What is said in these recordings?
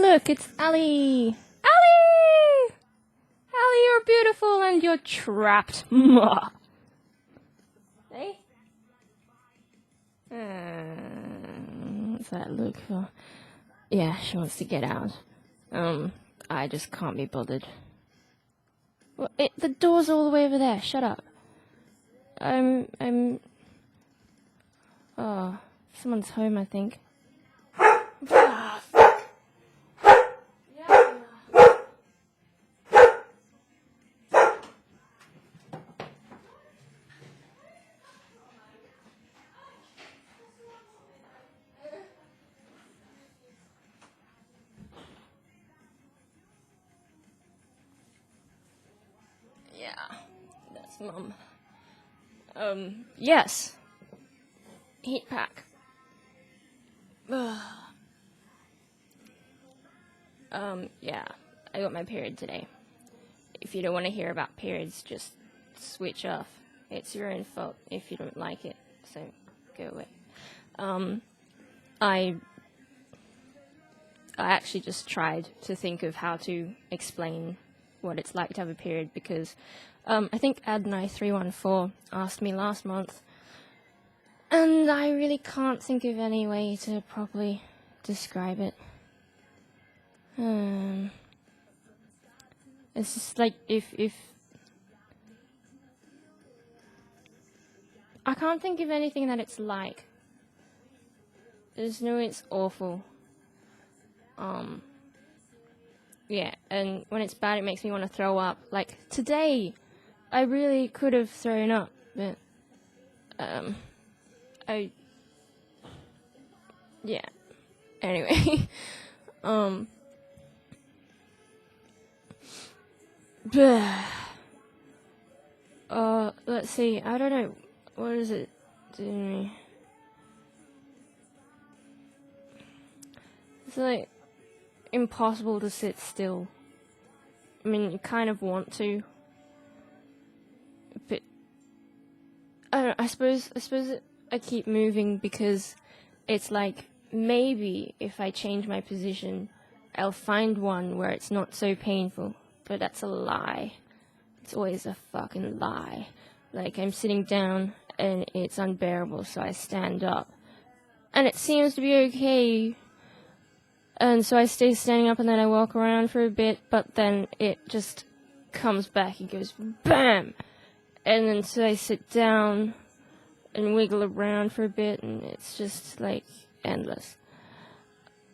look, it's Ali! Ali! Ali, you're beautiful and you're trapped. Hey? What's that look for? Yeah, she wants to get out. I just can't be bothered. Well, the door's all the way over there. Shut up. Oh, someone's home, I think. Ah, fuck. Yeah. Yeah, that's Mum. Yes. Heat pack. Yeah, I got my period today. If you don't want to hear about periods, just switch off. It's your own fault if you don't like it, so go away. I actually just tried to think of how to explain what it's like to have a period because I think agony 314 asked me last month, and I really can't think of any way to properly describe it. It's just like if I can't think of anything that it's like. There's no, it's awful. Yeah, and when it's bad, it makes me want to throw up. Like today, I really could have thrown up, but yeah. Anyway, let's see. I don't know. What does it do to me? It's like impossible to sit still. I mean, you kind of want to, but I don't know, I suppose I keep moving because it's like maybe if I change my position, I'll find one where it's not so painful. But that's a lie. It's always a fucking lie. Like I'm sitting down and it's unbearable, so I stand up, and it seems to be okay. And so I stay standing up and then I walk around for a bit, but then it just comes back and goes BAM! And then so I sit down and wiggle around for a bit, and it's just like endless.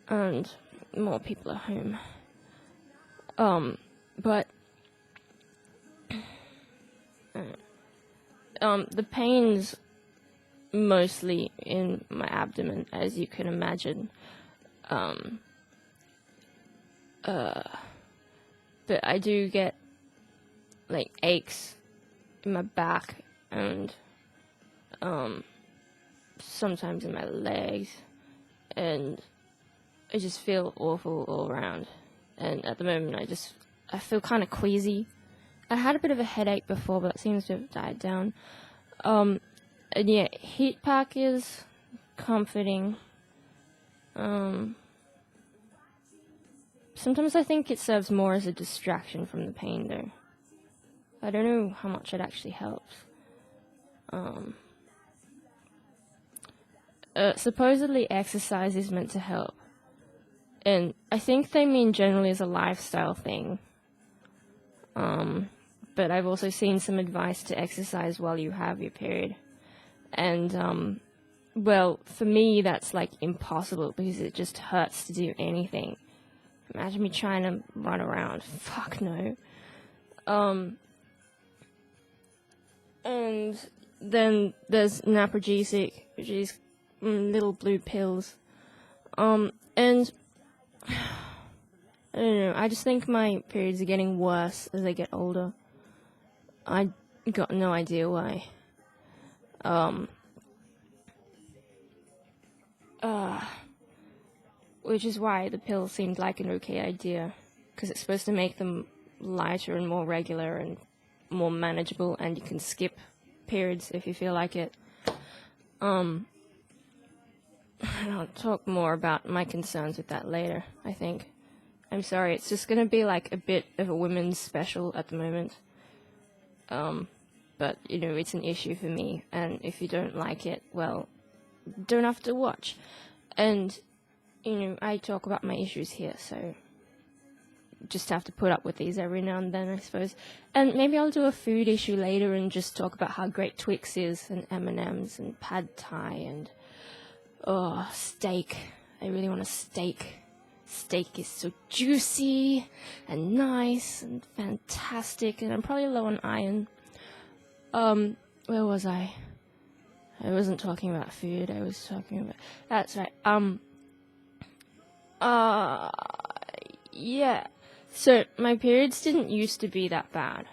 And more people are home. But the pain's mostly in my abdomen, as you can imagine. But I do get like aches in my back and sometimes in my legs, and I just feel awful all around. And at the moment I feel kind of queasy. I had a bit of a headache before, but it seems to have died down. And yeah, heat pack is comforting. Sometimes I think it serves more as a distraction from the pain, though. I don't know how much it actually helps. Supposedly exercise is meant to help. And I think they mean generally as a lifestyle thing. But I've also seen some advice to exercise while you have your period. And, well, for me, that's like impossible because it just hurts to do anything. Imagine me trying to run around. Fuck no. And then there's Naprogesic, which is little blue pills. And I don't know, I just think my periods are getting worse as I get older. I got no idea why. Which is why the pill seemed like an okay idea, because it's supposed to make them lighter and more regular and more manageable, and you can skip periods if you feel like it. And I'll talk more about my concerns with that later, I think. I'm sorry, it's just gonna be like a bit of a women's special at the moment. But, you know, it's an issue for me, and if you don't like it, well, don't have to watch. And, you know, I talk about my issues here, so just have to put up with these every now and then, I suppose. And maybe I'll do a food issue later and just talk about how great Twix is, and M&M's, and pad thai, and, steak. I really want a steak. Steak is so juicy, and nice, and fantastic, and I'm probably low on iron. Where was I? I wasn't talking about food, I was talking about... That's right, yeah. So, my periods didn't used to be that bad.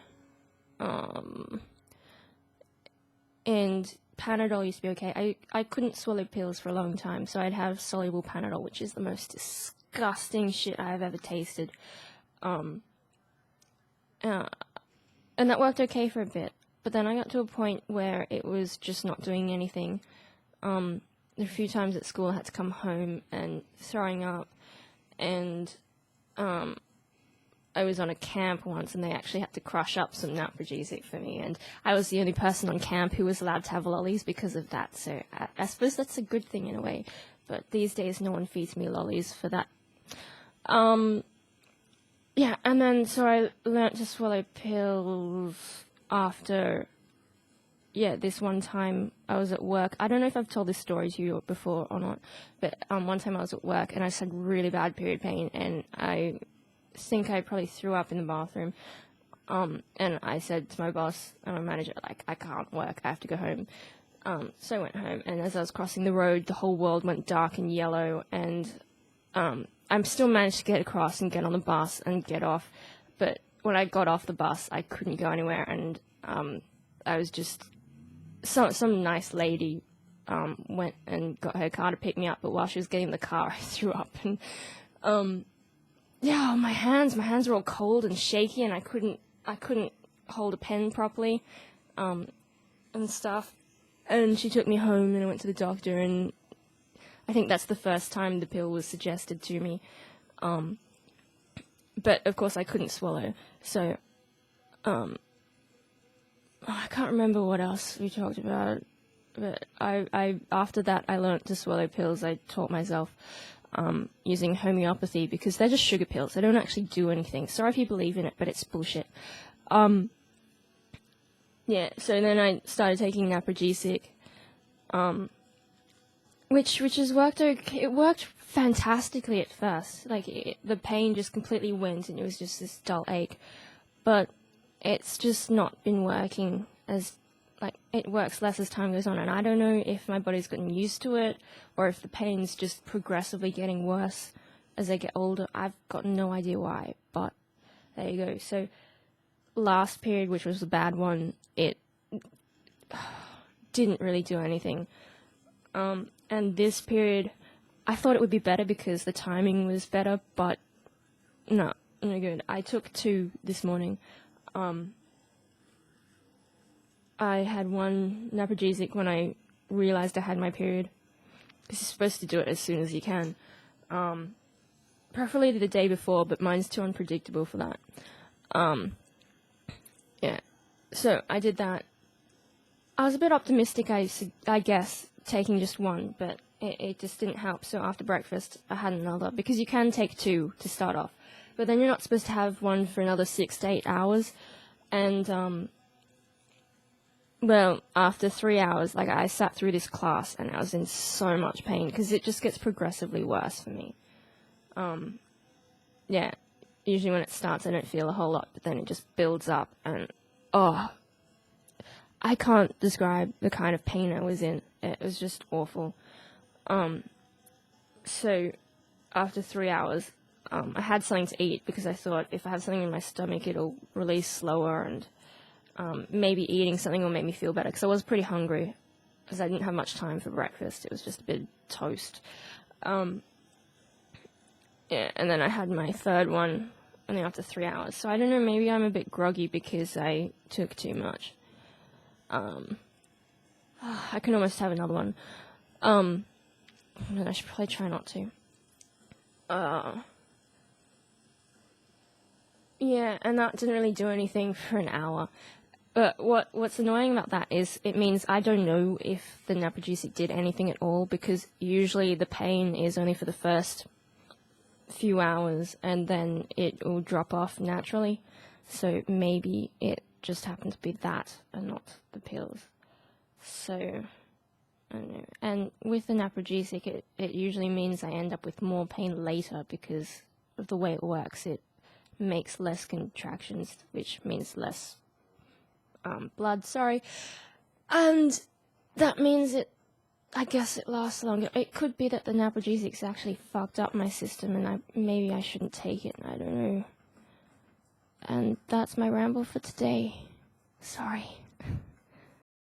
And Panadol used to be okay. I couldn't swallow pills for a long time, so I'd have soluble Panadol, which is the most disgusting shit I've ever tasted. And that worked okay for a bit. But then I got to a point where it was just not doing anything. There were a few times at school I had to come home and throwing up. And I was on a camp once and they actually had to crush up some Naprogesic for me. And I was the only person on camp who was allowed to have lollies because of that. So I suppose that's a good thing in a way. But these days no one feeds me lollies for that. Yeah, and then so I learnt to swallow pills after, this one time I was at work. I don't know if I've told this story to you before or not, but one time I was at work and I just had really bad period pain, and I think I probably threw up in the bathroom. And I said to my boss and my manager, like, I can't work, I have to go home. So I went home, and as I was crossing the road, the whole world went dark and yellow, and I still managed to get across and get on the bus and get off, but when I got off the bus, I couldn't go anywhere, and I was just... Some nice lady went and got her car to pick me up, but while she was getting in the car, I threw up, and my hands were all cold and shaky, and I couldn't hold a pen properly, and stuff. And she took me home, and I went to the doctor, and I think that's the first time the pill was suggested to me. But of course I couldn't swallow, so I can't remember what else we talked about, but I after that I learnt to swallow pills. I taught myself using homeopathy, because they're just sugar pills. They don't actually do anything. Sorry if you believe in it, but it's bullshit. So then I started taking Naprogesic, which has worked okay. It worked fantastically at first. Like, the pain just completely went, and it was just this dull ache. But it's just not been working as, like, it works less as time goes on, and I don't know if my body's gotten used to it, or if the pain's just progressively getting worse as I get older. I've got no idea why, but there you go. So, last period, which was the bad one, it didn't really do anything. And this period, I thought it would be better because the timing was better, but no good. I took 2 this morning. I had 1 Naprogesic when I realized I had my period, because you're supposed to do it as soon as you can. Preferably the day before, but mine's too unpredictable for that. So I did that. I was a bit optimistic, I guess, taking just 1, but it just didn't help. So after breakfast, I had another, because you can take 2 to start off, but then you're not supposed to have 1 for another 6 to 8 hours. And, after 3 hours, like, I sat through this class, and I was in so much pain, because it just gets progressively worse for me. Usually when it starts, I don't feel a whole lot, but then it just builds up, and, I can't describe the kind of pain I was in. It was just awful. So, after 3 hours, I had something to eat, because I thought if I have something in my stomach, it'll release slower, and maybe eating something will make me feel better, because I was pretty hungry, because I didn't have much time for breakfast. It was just a bit of toast. And then I had my 3rd one, and then after 3 hours. So I don't know, maybe I'm a bit groggy because I took too much. I can almost have another one. I should probably try not to. Yeah, and that didn't really do anything for an hour. But what's annoying about that is it means I don't know if the Naprogesic did anything at all, because usually the pain is only for the first few hours and then it will drop off naturally. So maybe it just happened to be that and not the pills. So, I don't know. And with the Naprogesic, it usually means I end up with more pain later because of the way it works. It makes less contractions, which means less blood, and that means I guess it lasts longer. It could be that the Naprogesics actually fucked up my system and maybe I shouldn't take it, I don't know. And that's my ramble for today. Sorry.